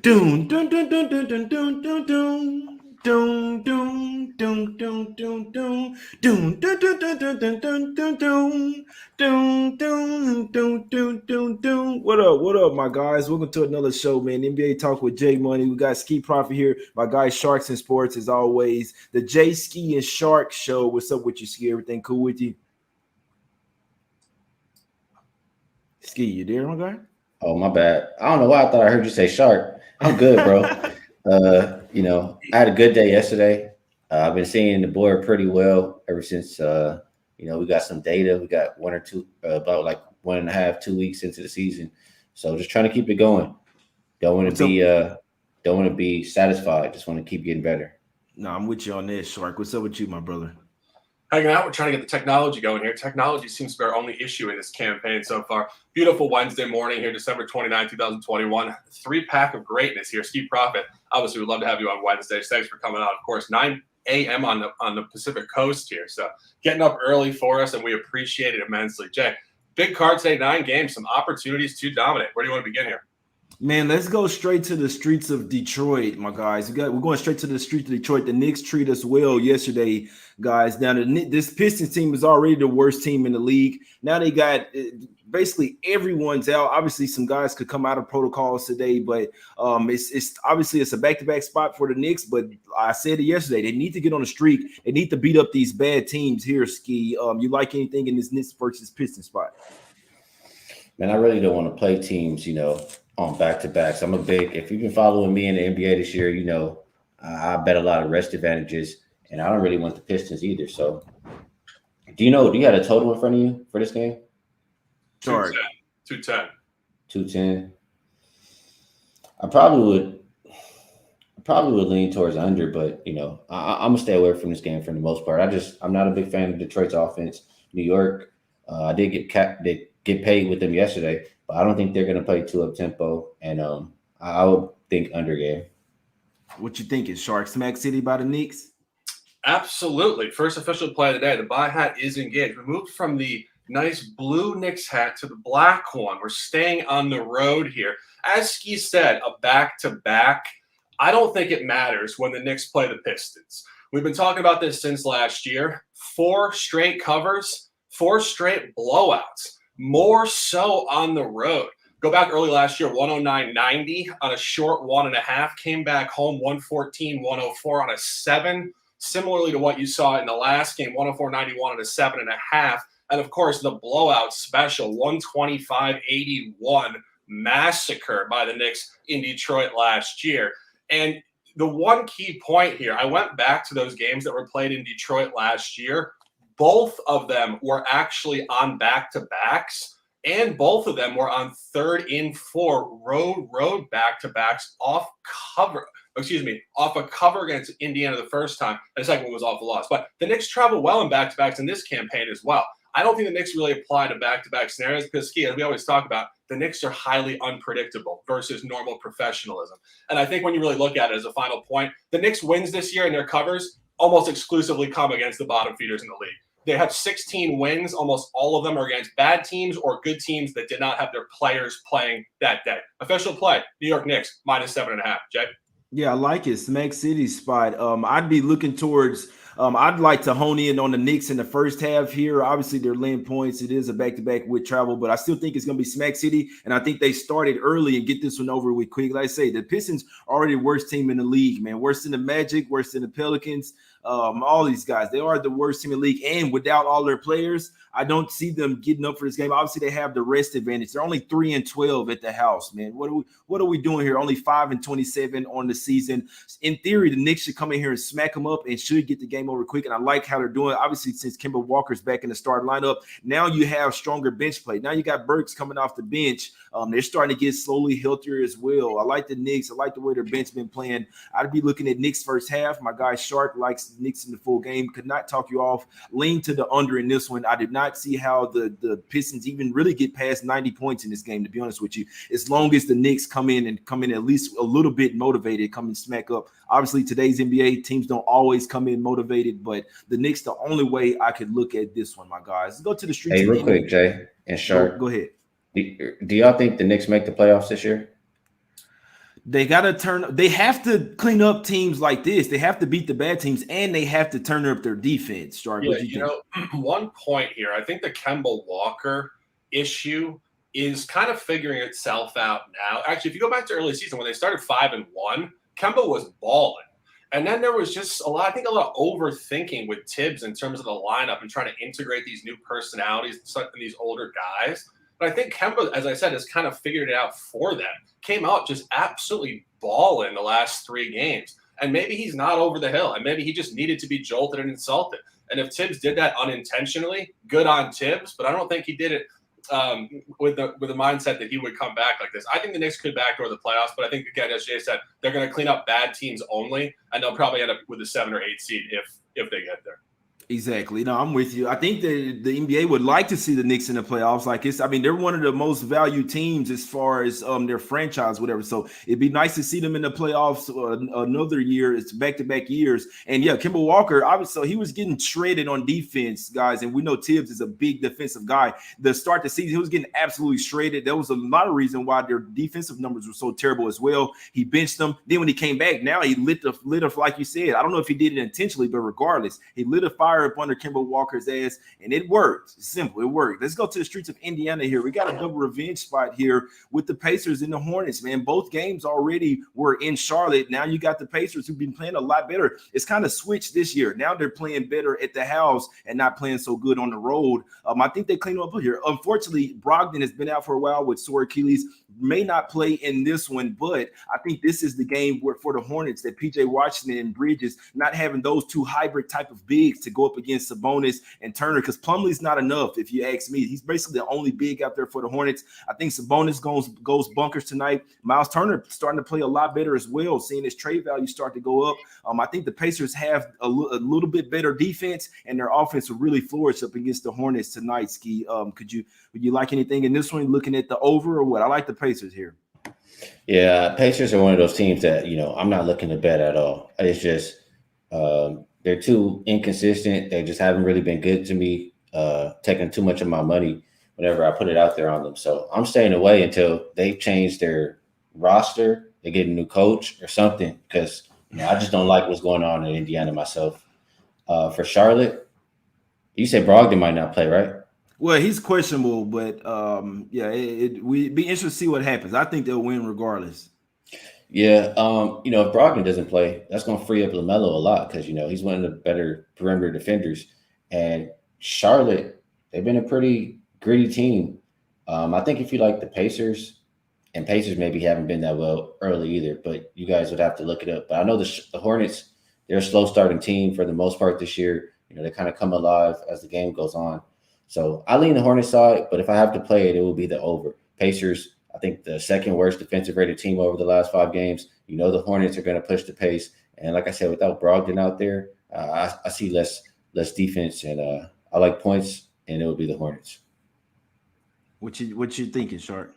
Doom, dun, dun, dun, dun, dun, dun, dun, dun. Doom, doom, doom, doom, doom, doom, doom, dun, dun, dun, dun, dun, dun, dun, doom, doom, doom, doom, doom, doom, doom. What up, my guys? Welcome to another show, man. NBA Talk with Jay Money. We got Ski Profit here. My guy Sharks and Sports, as always. The Jay Ski and Shark Show. What's up with you, Ski? Everything cool with you? Ski, you there, my guy? Oh, my bad. I don't know why I thought I heard you say shark. I'm good, bro. I had a good day yesterday. I've been seeing the board pretty well ever since we got some data. We got one or two about like 1.5, 2 weeks into the season. So just trying to keep it going. Don't want to What's up? be don't want to be satisfied. Just want to keep getting better. No, I'm with you on that, Shark. What's up with you, my brother? Hanging out. We're trying to get the technology going here. Technology seems to be our only issue in this campaign so far. Beautiful Wednesday morning here, December 29, 2021. Three-pack of greatness here. Ski Profit. Obviously, we'd love to have you on Wednesdays. Thanks for coming on. Of course, 9 a.m. on the Pacific Coast here. So getting up early for us, and we appreciate it immensely. Jay, big card today, 9 games, some opportunities to dominate. Where do you want to begin here? Man, let's go straight to the streets of Detroit, my guys. We're going straight to the streets of Detroit. The Knicks treat us well yesterday, guys. Now, this Pistons team is already the worst team in the league. Now they got basically everyone's out. Obviously, some guys could come out of protocols today, but it's obviously it's a back-to-back spot for the Knicks. But I said it yesterday. They need to get on a streak. They need to beat up these bad teams here, Ski. You like anything in this Knicks versus Pistons spot? Man, I really don't want to play teams, on back-to-backs. If you've been following me in the NBA this year, I bet a lot of rest advantages, and I don't really want the Pistons either. So, do you have a total in front of you for this game? Sorry. 210. 210. I probably would lean towards under, but I'm gonna stay away from this game for the most part. I'm not a big fan of Detroit's offense. New York, I did get paid with them yesterday, but I don't think they're going to play too up tempo, and I would think under game. What you thinking, Shark? Smack City by the Knicks? Absolutely. First official play of the day. The buy hat is engaged. We moved from the nice blue Knicks hat to the black one. We're staying on the road here. As Skee said, a back-to-back. I don't think it matters when the Knicks play the Pistons. We've been talking about this since last year. 4 straight covers, 4 straight blowouts. More so on the road. Go back early last year, 109.90 on a short 1.5. Came back home 114-104 on a 7. Similarly to what you saw in the last game, 104.91 on a 7.5. And of course, the blowout special, 125-81 massacre by the Knicks in Detroit last year. And the one key point here, I went back to those games that were played in Detroit last year. Both of them were actually on back-to-backs, and both of them were on 3rd and 4 road back-to-backs off a cover against Indiana the first time. And the second one was off a loss. But the Knicks travel well in back-to-backs in this campaign as well. I don't think the Knicks really apply to back-to-back scenarios because, Ski, as we always talk about, the Knicks are highly unpredictable versus normal professionalism. And I think when you really look at it as a final point, the Knicks wins this year in their covers almost exclusively come against the bottom feeders in the league. They have 16 wins. Almost all of them are against bad teams or good teams that did not have their players playing that day. Official play, New York Knicks, -7.5. Jay? Yeah, I like it. Smack City spot. I'd be looking towards I'd like to hone in on the Knicks in the first half here. Obviously, they're laying points. It is a back-to-back with travel, but I still think it's going to be Smack City, and I think they started early and get this one over with quick. Like I say, the Pistons are already the worst team in the league, man. Worse than the Magic, worse than the Pelicans. All these guys, they are the worst team in the league, and without all their players, I don't see them getting up for this game. Obviously, they have the rest advantage. They're only 3-12 at the house, man. What are we doing here? Only 5-27 on the season. In theory, the Knicks should come in here and smack them up and should get the game over quick. And I like how they're doing. Obviously, since Kemba Walker's back in the starting lineup, now you have stronger bench play. Now you got Burks coming off the bench. They're starting to get slowly healthier as well. I like the Knicks. I like the way their bench been playing. I'd be looking at Knicks first half. My guy Shark likes the Knicks in the full game. Could not talk you off. Lean to the under in this one. I did not see how the Pistons even really get past 90 points in this game, to be honest with you. As long as the Knicks come in at least a little bit motivated, come and smack up. Obviously, today's NBA teams don't always come in motivated, but the Knicks, the only way I could look at this one, my guys. Let's go to the streets. Hey, real quick, Jay and Shark. Go ahead. Do y'all think the Knicks make the playoffs this year? They got to they have to clean up teams like this. They have to beat the bad teams, and they have to turn up their defense. Shark, Yeah, what do you think? one point here. I think the Kemba Walker issue is kind of figuring itself out now. Actually, if you go back to early season when they started 5-1, Kemba was balling. And then there was just a lot of overthinking with Tibbs in terms of the lineup and trying to integrate these new personalities and these older guys. But I think Kemba, as I said, has kind of figured it out for them. Came out just absolutely balling the last 3 games. And maybe he's not over the hill. And maybe he just needed to be jolted and insulted. And if Tibbs did that unintentionally, good on Tibbs. But I don't think he did it with the mindset that he would come back like this. I think the Knicks could backdoor the playoffs, but I think, again, as Jay said, they're going to clean up bad teams only, and they'll probably end up with a 7 or 8 seed if they get there. Exactly. No, I'm with you. I think that the NBA would like to see the Knicks in the playoffs. They're one of the most valued teams as far as their franchise, whatever. So it'd be nice to see them in the playoffs another year. It's back-to-back years. And yeah, Kemba Walker, obviously, he was getting shredded on defense, guys. And we know Tibbs is a big defensive guy. The start of the season, he was getting absolutely shredded. There was a lot of reason why their defensive numbers were so terrible as well. He benched them. Then when he came back, now he lit a like you said. I don't know if he did it intentionally, but regardless, he lit a fire up under Kemba Walker's ass, and it worked. It's simple. It worked. Let's go to the streets of Indiana here. We got a double revenge spot here with the Pacers and the Hornets, man. Both games already were in Charlotte. Now you got the Pacers who've been playing a lot better. It's kind of switched this year. Now they're playing better at the house and not playing so good on the road. I think they clean up here. Unfortunately, Brogdon has been out for a while with sore Achilles. May not play in this one, but I think this is the game for the Hornets that PJ Washington and Bridges not having those two hybrid type of bigs to go up against Sabonis and Turner, because Plumlee's not enough, if you ask me. He's basically the only big out there for the Hornets. I think Sabonis goes bunkers tonight. Miles Turner starting to play a lot better as well, seeing his trade value start to go up. I think the Pacers have a little bit better defense, and their offense will really flourish up against the Hornets tonight, Skee. Would you like anything in this one, looking at the over or what? I like the Pacers here. Yeah, Pacers are one of those teams that, I'm not looking to bet at all. It's just they're too inconsistent. They just haven't really been good to me, taking too much of my money whenever I put it out there on them. So I'm staying away until they've changed their roster, they get a new coach or something, because I just don't like what's going on in Indiana myself. For Charlotte, you said Brogdon might not play, right? Well, he's questionable, but we'd be interested to see what happens. I think they'll win regardless. Yeah, if Brogdon doesn't play, that's going to free up LaMelo a lot, because he's one of the better perimeter defenders. And Charlotte, they've been a pretty gritty team. I think if you like the Pacers, and Pacers maybe haven't been that well early either, but you guys would have to look it up. But I know the Hornets, they're a slow starting team for the most part this year. They kind of come alive as the game goes on. So I lean the Hornets side, but if I have to play it, it will be the over. Pacers, I think the second worst defensive rated team over the last 5 games. The Hornets are going to push the pace. And like I said, without Brogdon out there, I see less defense, and I like points, and it will be the Hornets. What you thinking, Shark?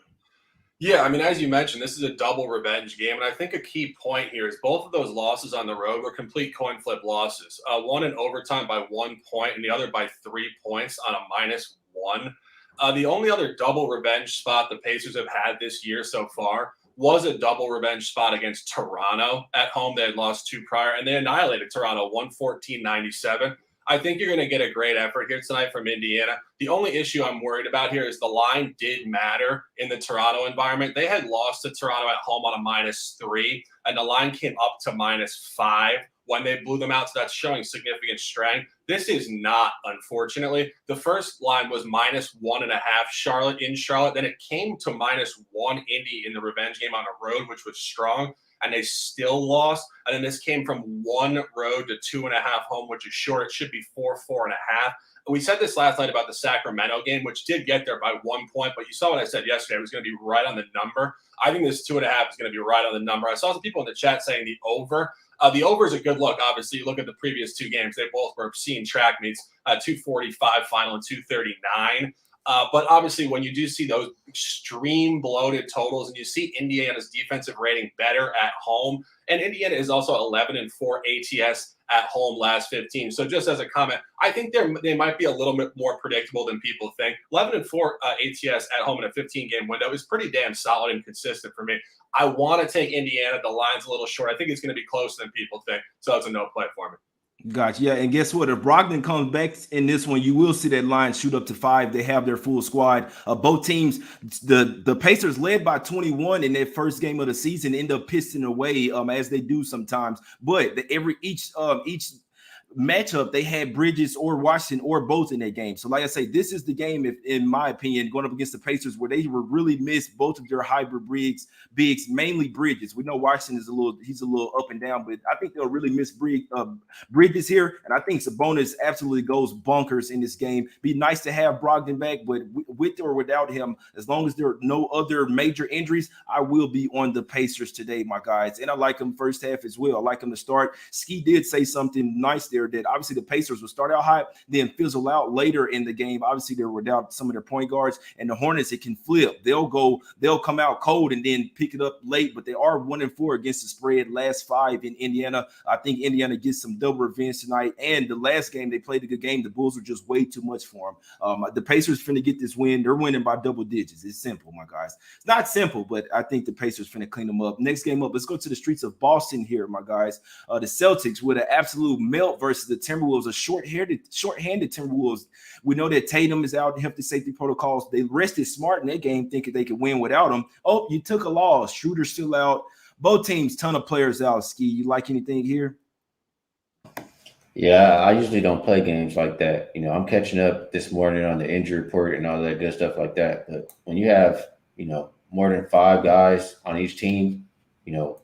Yeah, as you mentioned, this is a double revenge game, and I think a key point here is both of those losses on the road were complete coin flip losses. One in overtime by 1 point, and the other by 3 points on a -1. The only other double revenge spot the Pacers have had this year so far was a double revenge spot against Toronto at home. They had lost 2 prior, and they annihilated Toronto 114-97. I think you're going to get a great effort here tonight from Indiana. The only issue I'm worried about here is the line did matter in the Toronto environment. They had lost to Toronto at home on a -3, and the line came up to -5 when they blew them out. So that's showing significant strength. This is not, unfortunately. The first line was -1.5 Charlotte in Charlotte. Then it came to -1 Indy in the revenge game on the road, which was strong, and they still lost. And then this came from 1 road to 2.5 home, which is short. It should be 4.5. We said this last night about the Sacramento game, which did get there by 1 point, but you saw what I said yesterday. It was going to be right on the number. I think this 2.5 is going to be right on the number. I saw some people in the chat saying the over. The over is a good look. Obviously, you look at the previous 2 games. They both were obscene track meets, 245 final and 239. But obviously, when you do see those extreme bloated totals and you see Indiana's defensive rating better at home, and Indiana is also 11-4 ATS at home last 15. So just as a comment, I think they might be a little bit more predictable than people think. 11-4 ATS at home in a 15-game window is pretty damn solid and consistent for me. I want to take Indiana. The line's a little short. I think it's going to be closer than people think. So that's a no play for me. Gotcha. Yeah, and guess what? If Brogdon comes back in this one, you will see that line shoot up to 5. They have their full squad. Both teams, the Pacers led by 21 in their first game of the season, end up pissing away as they do sometimes. But each matchup, they had Bridges or Washington or both in that game. So like I say, this is the game, if in my opinion, going up against the Pacers where they were really missed both of their hybrid bigs, mainly Bridges. We know Washington is he's a little up and down, but I think they'll really miss Bridges here. And I think Sabonis absolutely goes bonkers in this game. Be nice to have Brogdon back, but with or without him, as long as there are no other major injuries, I will be on the Pacers today, my guys. And I like them first half as well. I like them to start. Skee did say something nice there that obviously the Pacers will start out hot, then fizzle out later in the game. Obviously, they're without some of their point guards, and the Hornets, it can flip. They'll come out cold and then pick it up late, but they are 1-4 against the spread, last 5 in Indiana. I think Indiana gets some double revenge tonight. And the last game, they played a good game. The Bulls were just way too much for them. The Pacers finna get this win. They're winning by double digits. It's simple, my guys. It's not simple, but I think the Pacers finna clean them up. Next game up, let's go to the streets of Boston here, my guys. The Celtics with an absolute melt versus the Timberwolves, a short-handed Timberwolves. We know that Tatum is out in healthy safety protocols. They rested Smart in that game, thinking they could win without him. Oh, you took a loss. Schroeder's still out. Both teams, ton of players out. Skee, you like anything here? Yeah, I usually don't play games like that. I'm catching up this morning on the injury report and all that good stuff like that. But when you have, more than 5 guys on each team,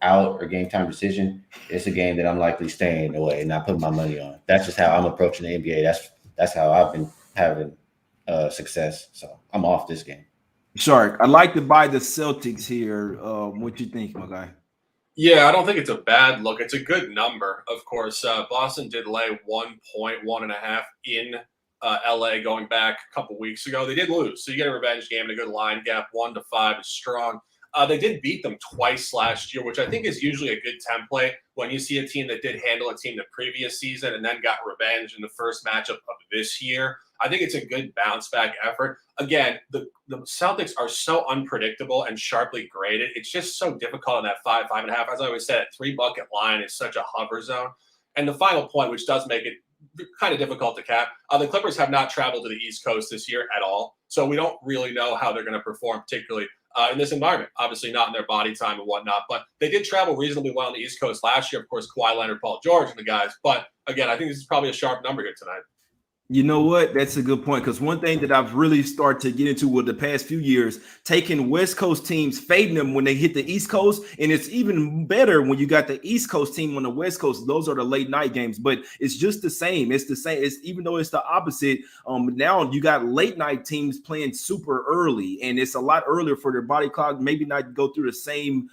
out or game time decision, it's a game that I'm likely staying away and not putting my money on. That's just how I'm approaching the NBA. That's how I've been having success. So I'm off this game. Shark, I'd like to buy the Celtics here. What you think, my guy? Yeah, I don't think it's a bad look. It's a good number, of course. Boston did lay 1.1.5 in LA going back a couple weeks ago. They did lose, so you get a revenge game and a good line gap. 1-5 is strong. They did beat them twice last year, which I think is usually a good template when you see a team that did handle a team the previous season and then got revenge in the first matchup of this year. I think it's a good bounce back effort. Again, the Celtics are so unpredictable and sharply graded. It's just so difficult in that 5.5. As I always said, 3-bucket line is such a hover zone. And the final point, which does make it kind of difficult to cap, the Clippers have not traveled to the East Coast this year at all. So we don't really know how they're going to perform, particularly in this environment. Obviously not in their body time and whatnot, but they did travel reasonably well on the East Coast last year. Of course, Kawhi Leonard, Paul George, and the guys. But again, I think this is probably a sharp number here tonight. You know what? That's a good point, because one thing that I've really started to get into with the past few years, taking West Coast teams, fading them when they hit the East Coast, and it's even better when you got the East Coast team on the West Coast. Those are the late night games, but it's just the same. It's the same. It's even though it's the opposite. Now you got late night teams playing super early, and it's a lot earlier for their body clock. Maybe not go through the same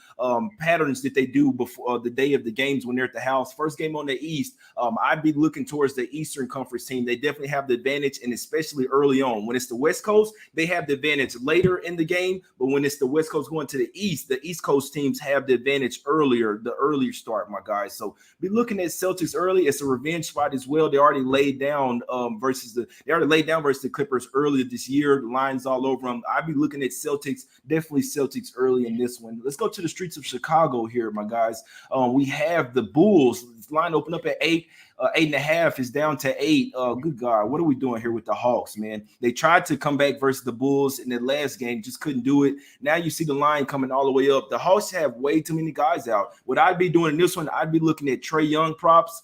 patterns that they do before the day of the games when they're at the house. First game on the East, I'd be looking towards the Eastern Conference team. They definitely have the advantage, and especially early on. When it's the West Coast, they have the advantage later in the game, but when it's the West Coast going to the East Coast teams have the advantage earlier, the earlier start, my guys. So be looking at Celtics early. It's a revenge spot as well. They already laid down versus the Clippers earlier this year. The lines all over them. I'd be looking at Celtics, definitely Celtics early in this one. Let's go to the streets of Chicago here, my guys. We have the Bulls. This line opened up at 8. 8.5 is down to 8. Good God, what are we doing here with the Hawks, man? They tried to come back versus the Bulls in the last game, just couldn't do it. Now you see the line coming all the way up. The Hawks have way too many guys out. What I'd be doing in this one, I'd be looking at Trae Young props.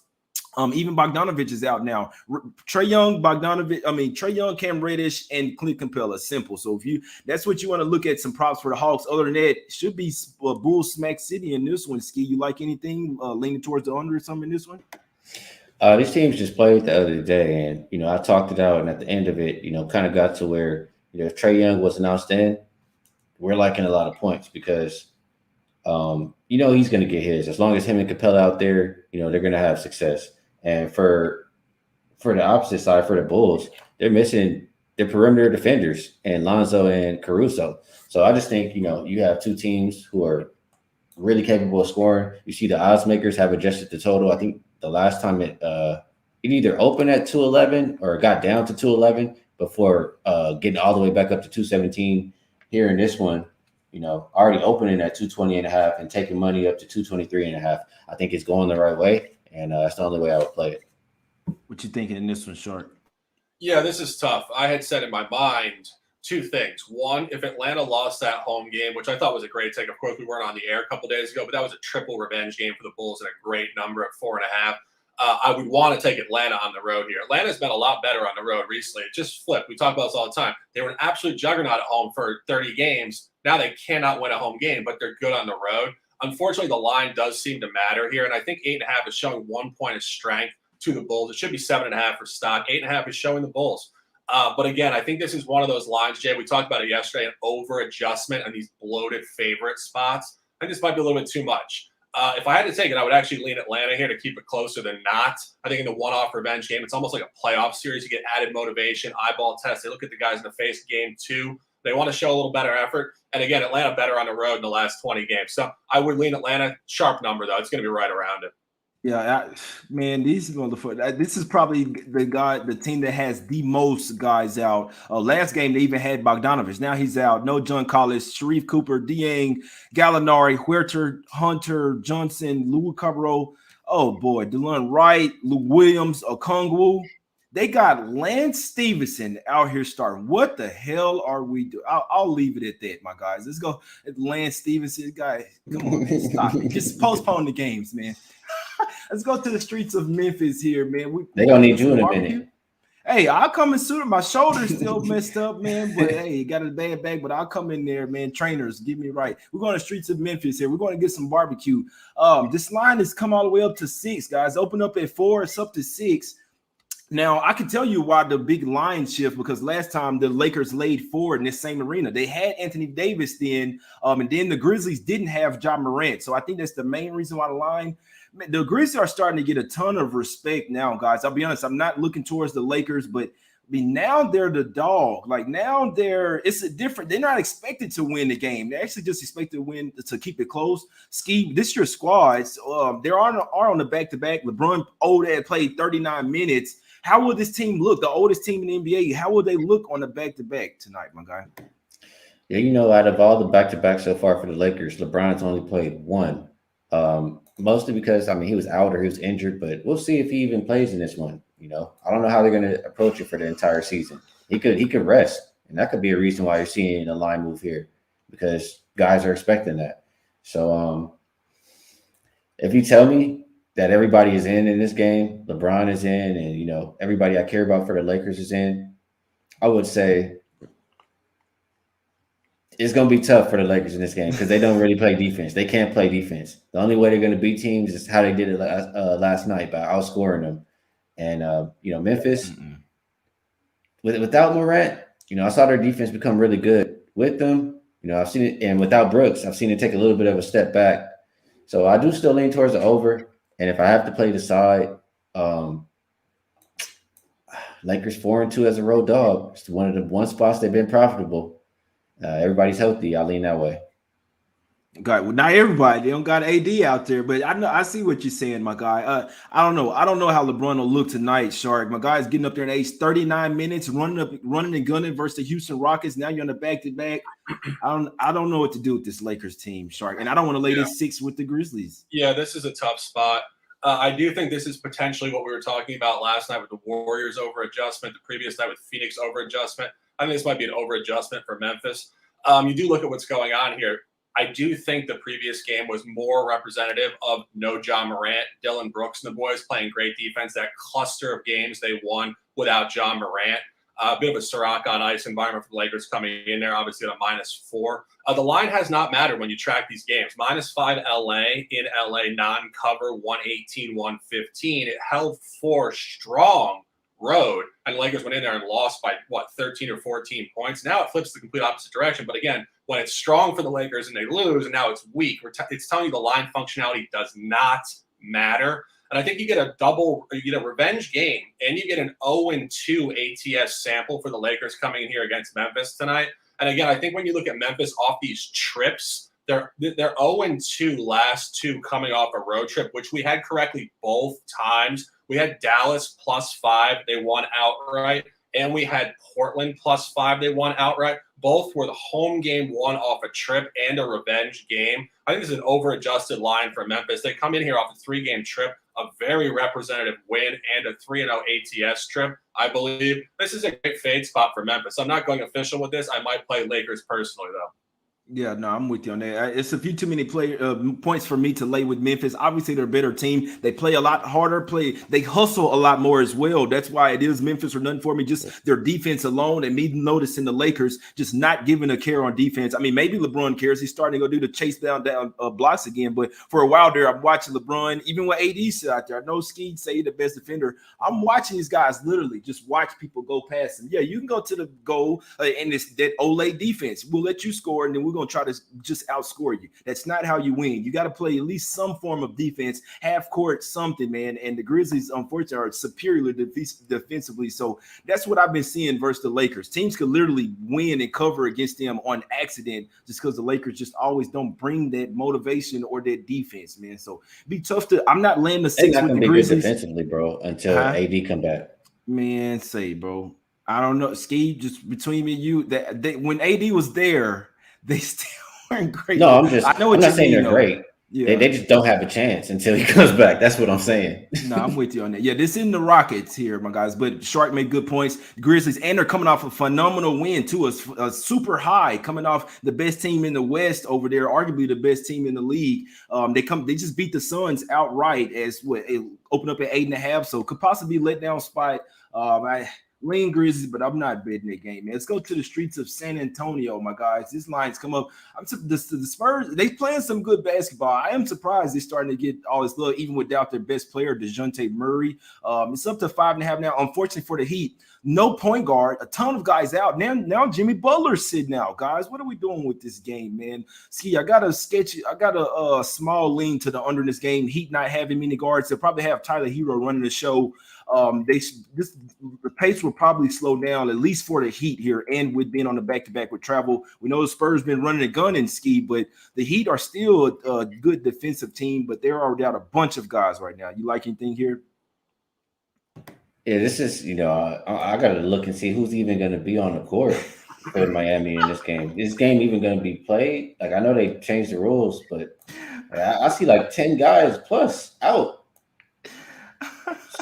Even Bogdanovich is out now. Trae Young, Cam Reddish, and Clint Capella. Simple. So that's what you want to look at, some props for the Hawks. Other than that, it should be Bulls Smack City in this one. Skee, you like anything leaning towards the under or something in this one? These teams just played the other day, and I talked it out, and at the end of it, kind of got to where if Trae Young was announced in, we're liking a lot of points because he's going to get his. As long as him and Capella out there, they're going to have success. And for the opposite side, for the Bulls, they're missing their perimeter defenders and Lonzo and Caruso. So I just think, you have two teams who are really capable of scoring. You see the odds makers have adjusted the total. I think the last time it either opened at 211 or got down to 211 before getting all the way back up to 217. Here in this one, already opening at 220.5 and taking money up to 223.5. I think it's going the right way, and that's the only way I would play it. What you thinking in this one, Shark? Yeah, this is tough. I had said in my mind two things. One, if Atlanta lost that home game, which I thought was a great take. Of course, we weren't on the air a couple days ago, but that was a triple revenge game for the Bulls and a great number at 4.5. I would want to take Atlanta on the road here. Atlanta's been a lot better on the road recently. It just flipped. We talk about this all the time. They were an absolute juggernaut at home for 30 games. Now they cannot win a home game, but they're good on the road. Unfortunately, the line does seem to matter here, and I think 8.5 is showing 1 point of strength to the Bulls. It should be 7.5 for stock. 8.5 is showing the Bulls. But again, I think this is one of those lines, Jay. We talked about it yesterday, an over adjustment on these bloated favorite spots. I think this might be a little bit too much. If I had to take it, I would actually lean Atlanta here to keep it closer than not. I think in the one-off revenge game, it's almost like a playoff series. You get added motivation, eyeball test. They look at the guys in the face game two. They want to show a little better effort. And again, Atlanta better on the road in the last 20 games. So I would lean Atlanta. Sharp number, though. It's going to be right around it. Yeah, man, these motherfuckers. This is probably the team that has the most guys out. Last game they even had Bogdanovich. Now he's out. No John Collins, Sharif Cooper, Dieng, Gallinari, Huerter, Hunter, Johnson, Lou Cabral. Oh boy, DeLon Wright, Lou Williams, Okongwu. They got Lance Stevenson out here starting. What the hell are we doing? I'll leave it at that, my guys. Let's go. Lance Stevenson, guy. Come on, man, stop it. Just postpone the games, man. Let's go to the streets of Memphis here, man. They're going to need you in a minute. Hey, I'll come in sooner. My shoulder's still messed up, man. But hey, got a bad back, but I'll come in there, man. Trainers, get me right. We're going to the streets of Memphis here. We're going to get some barbecue. This line has come all the way up to 6, guys. Open up at 4. It's up to 6. Now, I can tell you why the big line shift, because last time the Lakers laid 4 in this same arena. They had Anthony Davis then, and then the Grizzlies didn't have Ja Morant. So I think that's the main reason why the line – the Grizzlies are starting to get a ton of respect now, guys. I'll be honest. I'm not looking towards the Lakers, but now they're the dog. Like now it's a different. They're not expected to win the game. They're actually just expected to win to keep it close. Skee, this is your squad. They are on the back-to-back. LeBron old dad played 39 minutes. How will this team look? The oldest team in the NBA. How will they look on the back-to-back tonight, my guy? Yeah, out of all the back-to-back so far for the Lakers, LeBron's only played 1. Mostly because, he was out or he was injured, but we'll see if he even plays in this one. I don't know how they're going to approach it for the entire season. He could rest, and that could be a reason why you're seeing a line move here, because guys are expecting that. So if you tell me that everybody is in this game, LeBron is in, and, everybody I care about for the Lakers is in, I would say it's going to be tough for the Lakers in this game because they don't really play defense. They can't play defense. The only way they're going to beat teams is how they did it last night, by outscoring them. And, Memphis, without Morant, I saw their defense become really good. With them, I've seen it. And without Brooks, I've seen it take a little bit of a step back. So I do still lean towards the over. And if I have to play the side, Lakers 4-2 as a road dog. It's one of the one spots they've been profitable. Everybody's healthy. I lean that way. God, well, not everybody. They don't got AD out there, but I see what you're saying, my guy. I don't know how LeBron will look tonight, Shark. My guy's getting up there in age 39 minutes, running and gunning versus the Houston Rockets. Now you're on the back-to-back. I don't know what to do with this Lakers team, Shark, and I don't want to lay this 6 with the Grizzlies. Yeah, this is a tough spot. I do think this is potentially what we were talking about last night with the Warriors over adjustment, the previous night with Phoenix over adjustment. I think this might be an over adjustment for Memphis. You do look at what's going on here. I do think the previous game was more representative of no Ja Morant, Dylan Brooks and the boys playing great defense. That cluster of games they won without Ja Morant. A bit of a Ciroc on ice environment for the Lakers coming in there, obviously at a -4. The line has not mattered when you track these games. -5 LA, in LA, non-cover, 118, 115. It held 4 strong road, and the Lakers went in there and lost by 13 or 14 points. Now it flips the complete opposite direction. But again, when it's strong for the Lakers and they lose, and now it's weak, it's telling you the line functionality does not matter. And I think you get a revenge game, and you get an 0-2 ATS sample for the Lakers coming in here against Memphis tonight. And again, I think when you look at Memphis off these trips, they're 0-2 last two coming off a road trip, which we had correctly both times. We had Dallas +5, they won outright, and we had Portland +5, they won outright. Both were the home game won off a trip and a revenge game. I think this is an over-adjusted line for Memphis. They come in here off a 3-game trip, a very representative win, and a 3-0 ATS trip. I believe this is a great fade spot for Memphis. I'm not going official with this. I might play Lakers personally, though. Yeah, no, I'm with you on that. It's a few too many points for me to lay with Memphis. Obviously, they're a better team. They play a lot harder. They hustle a lot more as well. That's why it is Memphis or nothing for me. Just their defense alone, and me noticing the Lakers just not giving a care on defense. I mean, maybe LeBron cares. He's starting to go do the chase down blocks again. But for a while there, I'm watching LeBron, even when AD's out there. I know Skee say the best defender. I'm watching these guys literally just watch people go past them. Yeah, you can go to the goal, and it's that Olay defense. We'll let you score, and then we're going to try to just outscore you. That's not how you win. You got to play at least some form of defense, half court, something, man. And the Grizzlies, unfortunately, are superior defensively. So that's what I've been seeing versus the Lakers. Teams could literally win and cover against them on accident just because the Lakers just always don't bring that motivation or that defense, man. So it'd be tough to. I'm not laying the 6 with the Grizzlies defensively, bro, until AD come back. Man, bro. I don't know. Skee, just between me and you, that when AD was there, they still weren't great. No, I'm not saying they're great. Yeah. They just don't have a chance until he comes back. That's what I'm saying. No, I'm with you on that. Yeah, this isn't the Rockets here, my guys. But Shark made good points. The Grizzlies, and they're coming off a phenomenal win, too. A super high, coming off the best team in the West over there, arguably the best team in the league. They just beat the Suns outright as it opened up at 8.5. So could possibly be let down spot. I lean Grizzlies, but I'm not betting that game, man. Let's go to the streets of San Antonio, my guys. This line's come up. The Spurs, they playing some good basketball. I am surprised they're starting to get all this love, even without their best player, DeJounte Murray. It's up to 5.5 now. Unfortunately for the Heat, no point guard, a ton of guys out. Now Jimmy Butler's sitting out, guys. What are we doing with this game, man? I got a small lean to the under in this game. Heat not having many guards. They'll probably have Tyler Hero running the show. The pace will probably slow down, at least for the Heat here, and with being on the back-to-back with travel. We know the Spurs been running a gun in Skee, but the Heat are still a good defensive team, but they're already out a bunch of guys right now. You like anything here? Yeah, this is, I got to look and see who's even going to be on the court for Miami in this game. Is this game even going to be played? Like, I know they changed the rules, but I see like 10 guys plus out.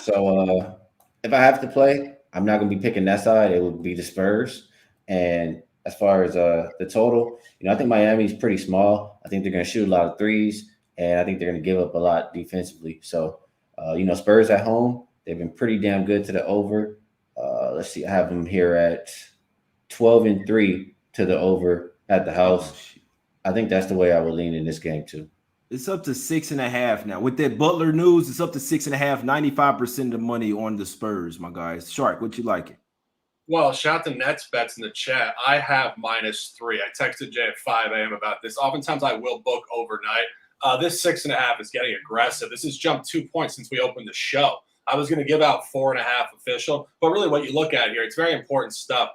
So if I have to play, I'm not going to be picking that side. It would be the Spurs. And as far as the total, I think Miami's pretty small. I think they're going to shoot a lot of threes, and I think they're going to give up a lot defensively. So, Spurs at home, they've been pretty damn good to the over. Let's see. I have them here at 12-3 to the over at the house. I think that's the way I would lean in this game too. It's up to 6.5 now. With that Butler news, it's up to 6.5, 95% of the money on the Spurs, my guys. Shark, what you liking? Well, shout to Nets bets in the chat. I have -3. I texted Jay at 5 a.m. about this. Oftentimes I will book overnight. This 6.5 is getting aggressive. This has jumped 2 points since we opened the show. I was going to give out 4.5 official, but really what you look at here, it's very important stuff.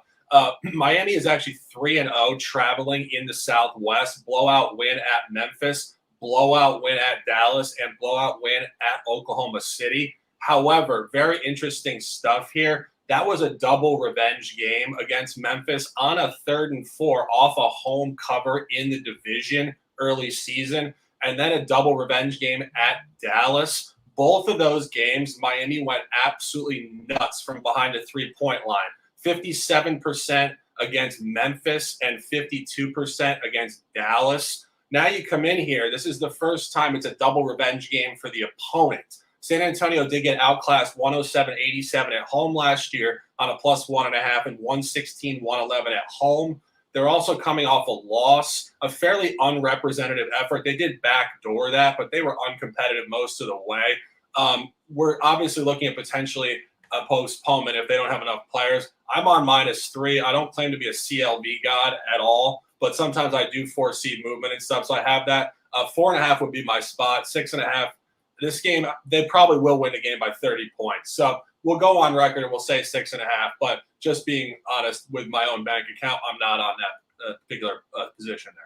Miami is actually 3-0 traveling in the Southwest. Blowout win at Memphis, blowout win at Dallas, and blowout win at Oklahoma City. However, very interesting stuff here. That was a double revenge game against Memphis on a 3rd and 4 off a home cover in the division early season, and then a double revenge game at Dallas. Both of those games, Miami went absolutely nuts from behind the three-point line. 57% against Memphis and 52% against Dallas. Now you come in here. This is the first time it's a double revenge game for the opponent. San Antonio did get outclassed 107-87 at home last year on a +1.5 and 116-111 at home. They're also coming off a loss, a fairly unrepresentative effort. They did backdoor that, but they were uncompetitive most of the way. We're obviously looking at potentially a postponement if they don't have enough players. I'm on -3. I don't claim to be a CLV god at all, but sometimes I do foresee movement and stuff, so I have that. 4.5 would be my spot. 6.5, This game, they probably will win the game by 30 points. So we'll go on record and we'll say 6.5. But just being honest with my own bank account, I'm not on that particular position there.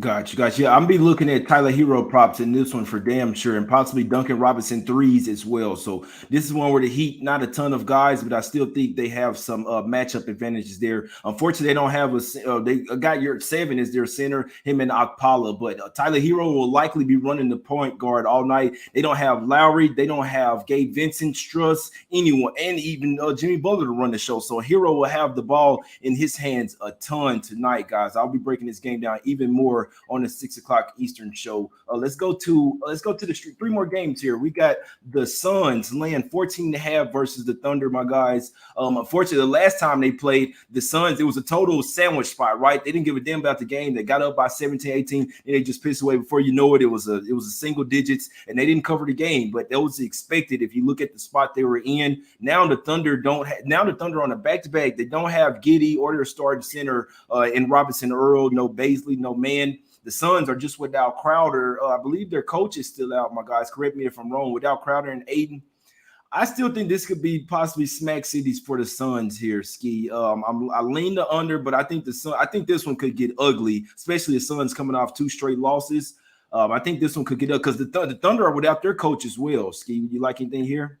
Gotcha. Yeah, I'm be looking at Tyler Hero props in this one for damn sure, and possibly Duncan Robinson threes as well. So this is one where the Heat, not a ton of guys, but I still think they have some matchup advantages there. Unfortunately, they don't have they got your 7 as their center, him and Akpala, but Tyler Hero will likely be running the point guard all night. They don't have Lowry, they don't have Gabe Vincent, Struss, anyone, and even Jimmy Butler to run the show. So Hero will have the ball in his hands a ton tonight, guys. I'll be breaking this game down even more on the 6 o'clock Eastern show. Let's go to the street. 3 more games here. We got the Suns laying 14.5 versus the Thunder, my guys. Unfortunately, the last time they played the Suns, it was a total sandwich spot, right? They didn't give a damn about the game. They got up by 17, 18, and they just pissed away. Before you know it, it was a single digits, and they didn't cover the game. But that was expected if you look at the spot they were in. Now the Thunder on a back-to-back, they don't have Giddey or their starting center in Robinson Earl, no Baisley, no Man. The Suns are just without Crowder. I believe their coach is still out, my guys. Correct me if I'm wrong. Without Crowder and Aiden, I still think this could be possibly smack cities for the Suns here, Skee. I lean the under, but I think this one could get ugly, especially the Suns coming off 2 straight losses. I think this one could get up because the Thunder are without their coach as well. Skee, would you like anything here?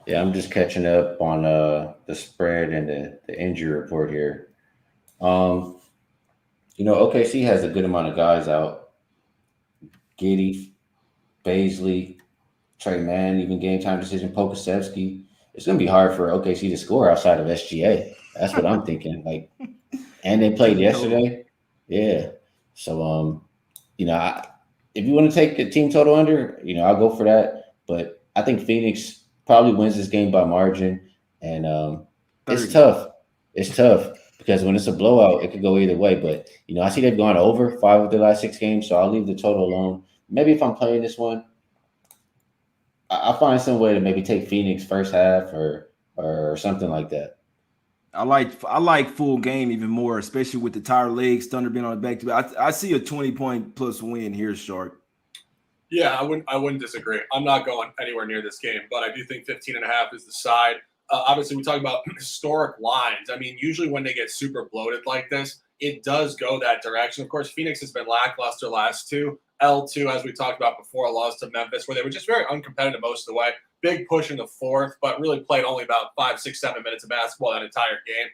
Yeah, I'm just catching up on the spread and the injury report here. OKC has a good amount of guys out. Giddey, Baisley, Trey Mann, even game time decision, Pokusevski. It's going to be hard for OKC to score outside of SGA. That's what I'm thinking. And they played yesterday. Yeah. So, if you want to take a team total under, I'll go for that. But I think Phoenix probably wins this game by margin. And it's tough. It's tough. Because when it's a blowout, it could go either way. But, I see they've gone over 5 of the last 6 games, so I'll leave the total alone. Maybe if I'm playing this one, I'll find some way to maybe take Phoenix first half or something like that. I like full game even more, especially with the tired legs, Thunder being on the back-to-back. I see a 20-point plus win here, Shark. Yeah, I wouldn't disagree. I'm not going anywhere near this game, but I do think 15.5 is the side. Obviously, we talk about historic lines. I mean, usually when they get super bloated like this, it does go that direction. Of course, Phoenix has been lackluster last 2. L2, as we talked about before, lost to Memphis, where they were just very uncompetitive most of the way. Big push in the 4th, but really played only about 5, 6, 7 minutes of basketball that entire game.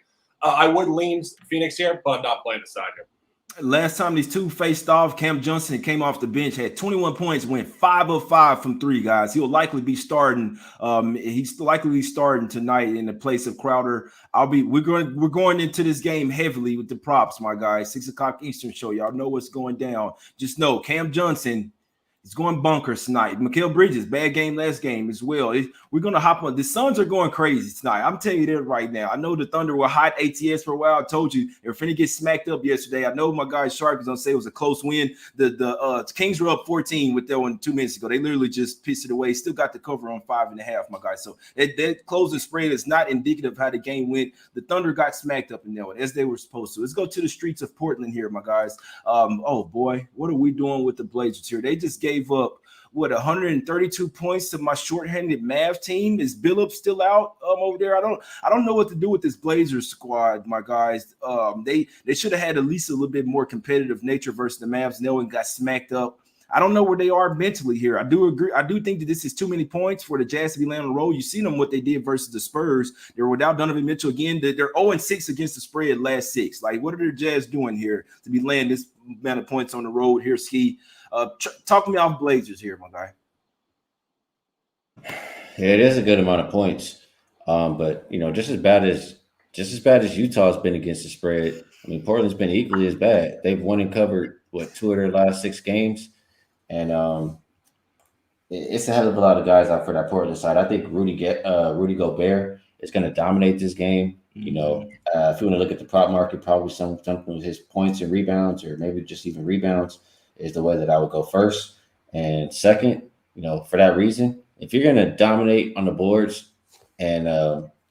I would lean Phoenix here, but I'm not playing the side here. Last time these two faced off, Cam Johnson came off the bench, had 21 points, went 5 of 5 from 3, guys. He'll likely be starting. He's likely starting tonight in the place of Crowder. We're going into this game heavily with the props, my guys. 6 o'clock Eastern show. Y'all know what's going down. Just know Cam Johnson is going bunkers tonight. Mikal Bridges, bad game last game as well. We're going to hop on. The Suns are going crazy tonight. I'm telling you that right now. I know the Thunder were hot ATS for a while. I told you they were finna get smacked up yesterday. I know my guy Sharp is going to say it was a close win. The Kings were up 14 with that one 2 minutes ago. They literally just pissed it away. Still got the cover on 5.5, my guy. So that closing spread is not indicative of how the game went. The Thunder got smacked up in that one as they were supposed to. Let's go to the streets of Portland here, my guys. Oh, boy. What are we doing with the Blazers here? They just gave up 132 points to my shorthanded Mavs team. Is Billups still out over there? I don't know what to do with this Blazers squad, my guys. They should have had at least a little bit more competitive nature versus the Mavs. No one got smacked up. I don't know where they are mentally here. I do agree. I do think that this is too many points for the Jazz to be laying on the road. You see them what they did versus the Spurs. They're without Donovan Mitchell again. They're 0-6 against the spread last 6. Like, what are the Jazz doing here to be laying this amount of points on the road here, Skee? Talk me off Blazers here, my guy. Yeah, it is a good amount of points, but just as bad as Utah's been against the spread. I mean, Portland's been equally as bad. They've won and covered 2 of their last 6 games, and it's a hell of a lot of guys out for that Portland side. I think Rudy Gobert is going to dominate this game. If you want to look at the prop market, probably something with his points and rebounds, or maybe just even rebounds, is the way that I would go first. And second, for that reason, if you're going to dominate on the boards and,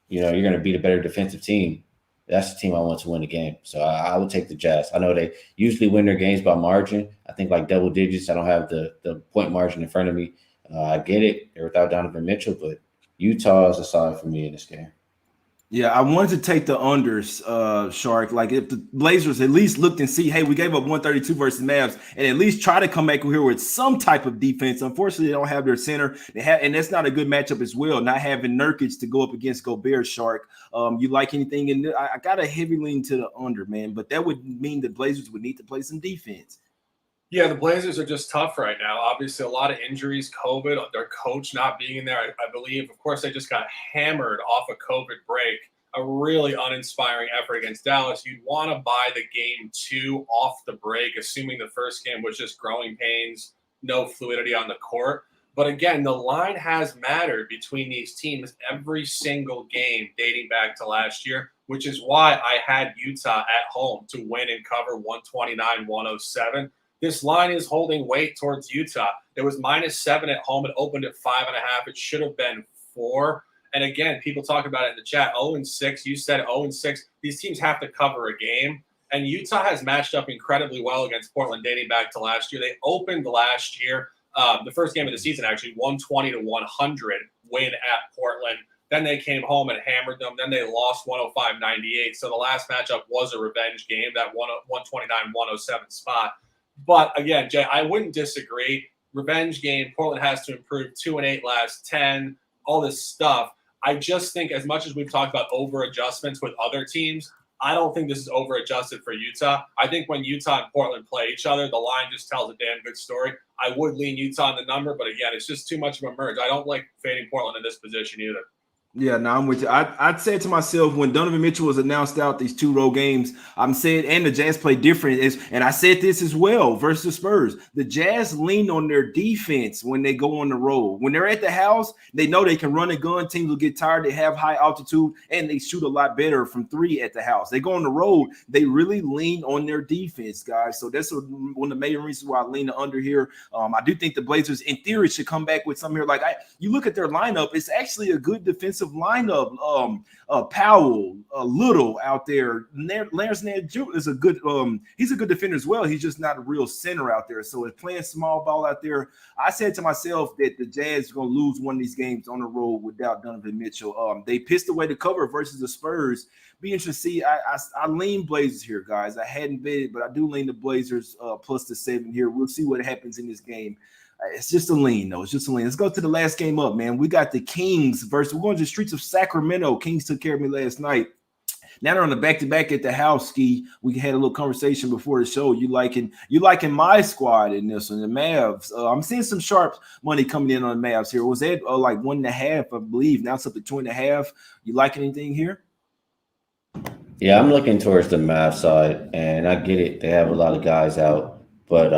you're going to beat a better defensive team, that's the team I want to win the game. So I would take the Jazz. I know they usually win their games by margin. I think like double digits. I don't have the point margin in front of me. I get it. They're without Donovan Mitchell, but Utah is a side for me in this game. Yeah, I wanted to take the unders, Shark. Like if the Blazers at least looked and see, hey, we gave up 132 versus Mavs, and at least try to come back here with some type of defense. Unfortunately, they don't have their center. And that's not a good matchup as well. Not having Nurkic to go up against Gobert, Shark. You like anything in there? I got a heavy lean to the under, man, but that would mean the Blazers would need to play some defense. Yeah, the Blazers are just tough right now. Obviously, a lot of injuries, COVID, their coach not being in there, I believe. Of course, they just got hammered off a COVID break. A really uninspiring effort against Dallas. You'd want to buy the game 2 off the break, assuming the first game was just growing pains, no fluidity on the court. But again, the line has mattered between these teams every single game dating back to last year, which is why I had Utah at home to win and cover 129-107. This line is holding weight towards Utah. It was -7 at home. It opened at 5.5. It should have been 4. And again, people talk about it in the chat. 0-6. You said 0-6. These teams have to cover a game. And Utah has matched up incredibly well against Portland dating back to last year. They opened last year, the first game of the season, actually, 120-100 win at Portland. Then they came home and hammered them. Then they lost 105-98. So the last matchup was a revenge game, that 129-107 spot. But again, Jay, I wouldn't disagree. Revenge game. Portland has to improve 2-8 last 10, all this stuff. I just think as much as we've talked about over adjustments with other teams, I don't think this is over adjusted for Utah. I think when Utah and Portland play each other, the line just tells a damn good story. I would lean Utah in the number, but again, it's just too much of a merge. I don't like fading Portland in this position either. Yeah, no, I'm with you. I'd said to myself when Donovan Mitchell was announced out these 2 road games, I'm saying, and the Jazz play different, and I said this as well versus the Spurs. The Jazz lean on their defense when they go on the road. When they're at the house, they know they can run a gun. Teams will get tired. They have high altitude, and they shoot a lot better from 3 at the house. They go on the road, they really lean on their defense, guys. So that's one of the main reasons why I lean the under here. I do think the Blazers, in theory, should come back with some here. Like you look at their lineup, it's actually a good defensive lineup. Powell, Little out there. Lance Nance is a good. He's a good defender as well. He's just not a real center out there. So it's playing small ball out there. I said to myself that the Jazz are going to lose one of these games on the road without Donovan Mitchell. They pissed away the cover versus the Spurs. Be interesting to see. I lean Blazers here, guys. I hadn't bet it, but I do lean the Blazers plus the 7 here. We'll see what happens in this game. It's just a lean, though. It's just a lean. Let's go to the last game up, man. We got the Kings versus – we're going to the streets of Sacramento. Kings took care of me last night. Now they're on the back-to-back at the house, Skee. We had a little conversation before the show. You liking my squad in this one, the Mavs. I'm seeing some sharp money coming in on the Mavs here. Was that like 1.5, I believe? Now it's up to 2.5. You like anything here? Yeah, I'm looking towards the Mavs side, and I get it. They have a lot of guys out. But,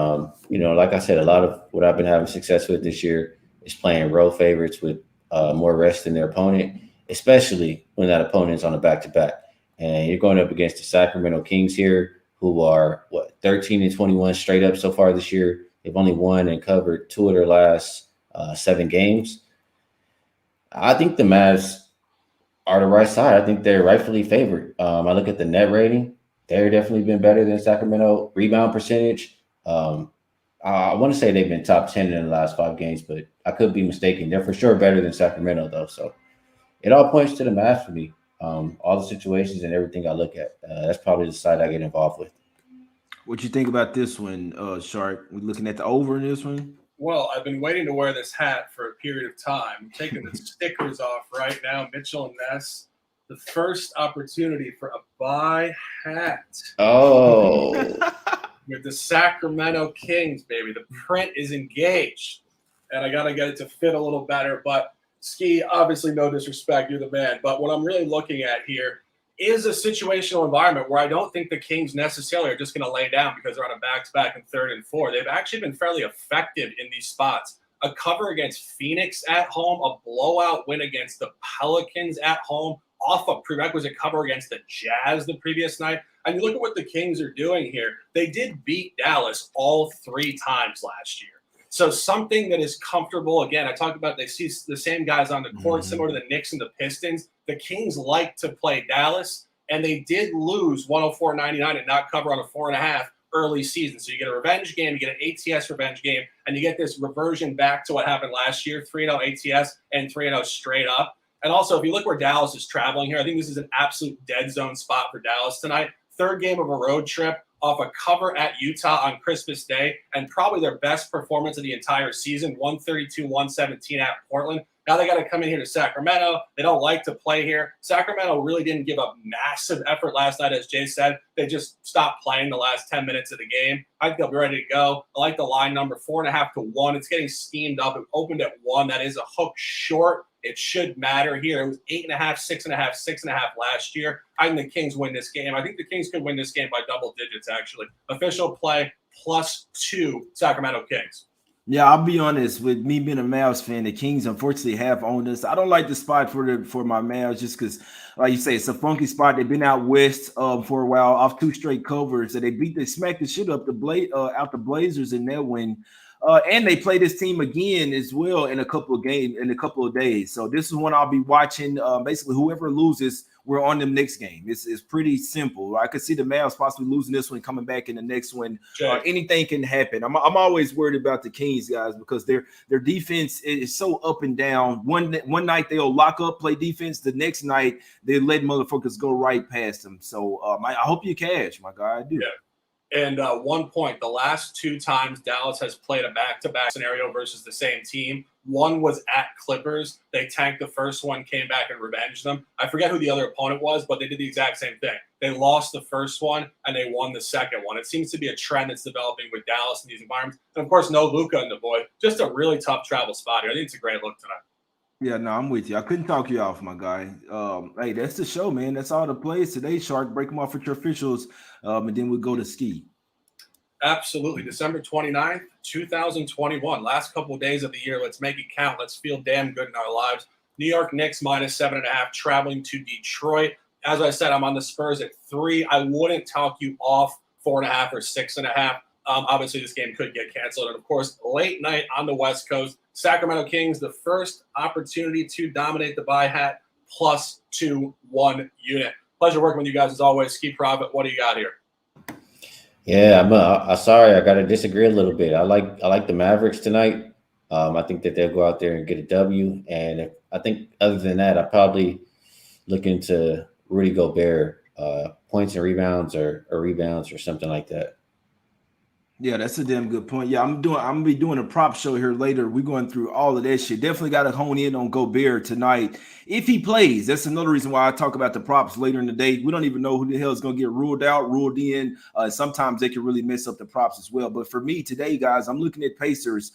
like I said, a lot of what I've been having success with this year is playing road favorites with more rest than their opponent, especially when that opponent's on a back-to-back. And you're going up against the Sacramento Kings here, who are, 13-21 straight up so far this year. They've only won and covered 2 of their last 7 games. I think the Mavs are the right side. I think they're rightfully favored. I look at the net rating. They're definitely been better than Sacramento. Rebound percentage. I want to say they've been top 10 in the last 5 games, but I could be mistaken. They're for sure better than Sacramento, though. So it all points to the Mavs for me. All the situations and everything I look at. That's probably the side I get involved with. What you think about this one, Shark? We looking at the over in this one? Well, I've been waiting to wear this hat for a period of time. I'm taking the stickers off right now. Mitchell and Ness, the first opportunity for a buy hat. Oh. With the Sacramento Kings, baby. The print is engaged. And I got to get it to fit a little better. But, Skee, obviously no disrespect. You're the man. But what I'm really looking at here is a situational environment where I don't think the Kings necessarily are just going to lay down because they're on a back-to-back in 3rd and 4. They've actually been fairly effective in these spots. A cover against Phoenix at home, a blowout win against the Pelicans at home, off a prerequisite cover against the Jazz the previous night. And you look at what the Kings are doing here. They did beat Dallas all 3 times last year. So something that is comfortable. Again, I talked about they see the same guys on the court, similar to the Knicks and the Pistons. The Kings like to play Dallas, and they did lose 104-99 and not cover on a 4.5 early season. So you get a revenge game, you get an ATS revenge game, and you get this reversion back to what happened last year, 3-0 ATS and 3-0 straight up. And also, if you look where Dallas is traveling here, I think this is an absolute dead zone spot for Dallas tonight. Third game of a road trip off a cover at Utah on Christmas Day, and probably their best performance of the entire season, 132-117 at Portland. Now they got to come in here to Sacramento. They don't like to play here. Sacramento really didn't give up massive effort last night, as Jay said. They just stopped playing the last 10 minutes of the game. I think they'll be ready to go. I like the line number 4.5 to 1. It's getting steamed up. It opened at 1. That is a hook short. It should matter here. It was 8.5, 6.5, 6.5 last year. I think the Kings win this game. I think the Kings could win this game by double digits, actually. Official play +2 Sacramento Kings. Yeah, I'll be honest. With me being a Mavs fan, the Kings unfortunately have owned us. I don't like the spot for my Mavs just because, like you say, it's a funky spot. They've been out west for a while, off 2 straight covers. So they smacked the shit up out the Blazers in that win. And they play this team again as well in a couple of days. So this is one I'll be watching. Basically, whoever loses, we're on them next game. It's pretty simple. I could see the Mavs possibly losing this one, coming back in the next one. Anything can happen. I'm always worried about the Kings guys because their defense is so up and down. One night they'll lock up, play defense. The next night they let motherfuckers go right past them. So I hope you cash, my guy. I do. Yeah. And 1 point, the last 2 times Dallas has played a back-to-back scenario versus the same team, one was at Clippers. They tanked the first one, came back and revenged them. I forget who the other opponent was, but they did the exact same thing. They lost the first one, and they won the second one. It seems to be a trend that's developing with Dallas in these environments. And, of course, no Luka in the boy. Just a really tough travel spot here. I think it's a great look tonight. Yeah, no, I'm with you. I couldn't talk you off, my guy. Hey, that's the show, man. That's all the plays today, Shark. Break them off with your officials, and then we'll go to Skee. Absolutely. December 29th, 2021. Last couple of days of the year. Let's make it count. Let's feel damn good in our lives. New York Knicks -7.5, traveling to Detroit. As I said, I'm on the Spurs at 3. I wouldn't talk you off 4.5 or 6.5. Obviously, this game could get canceled. And, of course, late night on the West Coast, Sacramento Kings, the first opportunity to dominate the buy hat, +2 1 unit. Pleasure working with you guys as always. Skee Profit, what do you got here? Yeah, I'm sorry. I got to disagree a little bit. I like the Mavericks tonight. I think that they'll go out there and get a W. And I think other than that, I probably look into Rudy Gobert, points and rebounds or rebounds or something like that. Yeah, that's a damn good point. Yeah, I'm gonna be doing a prop show here later. We're going through all of that shit. Definitely got to hone in on Gobert tonight if he plays. That's another reason why I talk about the props later in the day. We don't even know who the hell is gonna get ruled out, ruled in. Sometimes they can really mess up the props as well. But for me today, guys, I'm looking at Pacers.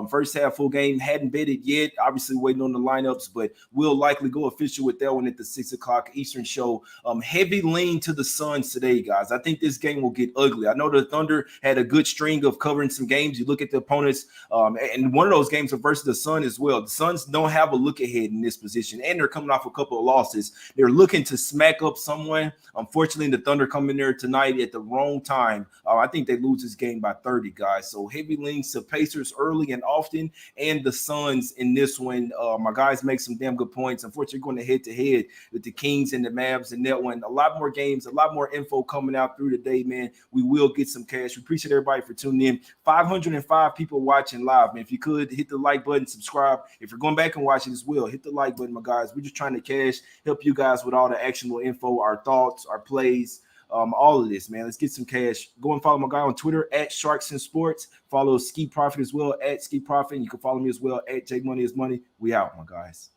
First half full game, hadn't betted yet. Obviously waiting on the lineups, but we'll likely go official with that one at the 6:00 Eastern show. Heavy lean to the Suns today, guys. I think this game will get ugly. I know the Thunder had a good string of covering some games. You look at the opponents, and one of those games are versus the Sun as well. The Suns don't have a look ahead in this position, and they're coming off a couple of losses. They're looking to smack up someone. Unfortunately, the Thunder come in there tonight at the wrong time. I think they lose this game by 30, guys. So heavy leans to Pacers early and often, and the Suns in this one. My guys make some damn good points. Unfortunately, going to head-to-head with the Kings and the Mavs in that one. A lot more games, a lot more info coming out through the day, man. We will get some cash. We appreciate everybody for tuning in. 505 people watching live, man. If you could hit the like button, subscribe. If you're going back and watching as well, hit the like button, my guys. We're just trying to cash, help you guys with all the actionable info, our thoughts, our plays, all of this, man. Let's get some cash. Go and follow my guy on Twitter at Sharks and Sports. Follow Skee Profit as well at Skee Profit. You can follow me as well at Jake Money is Money. We out, my guys.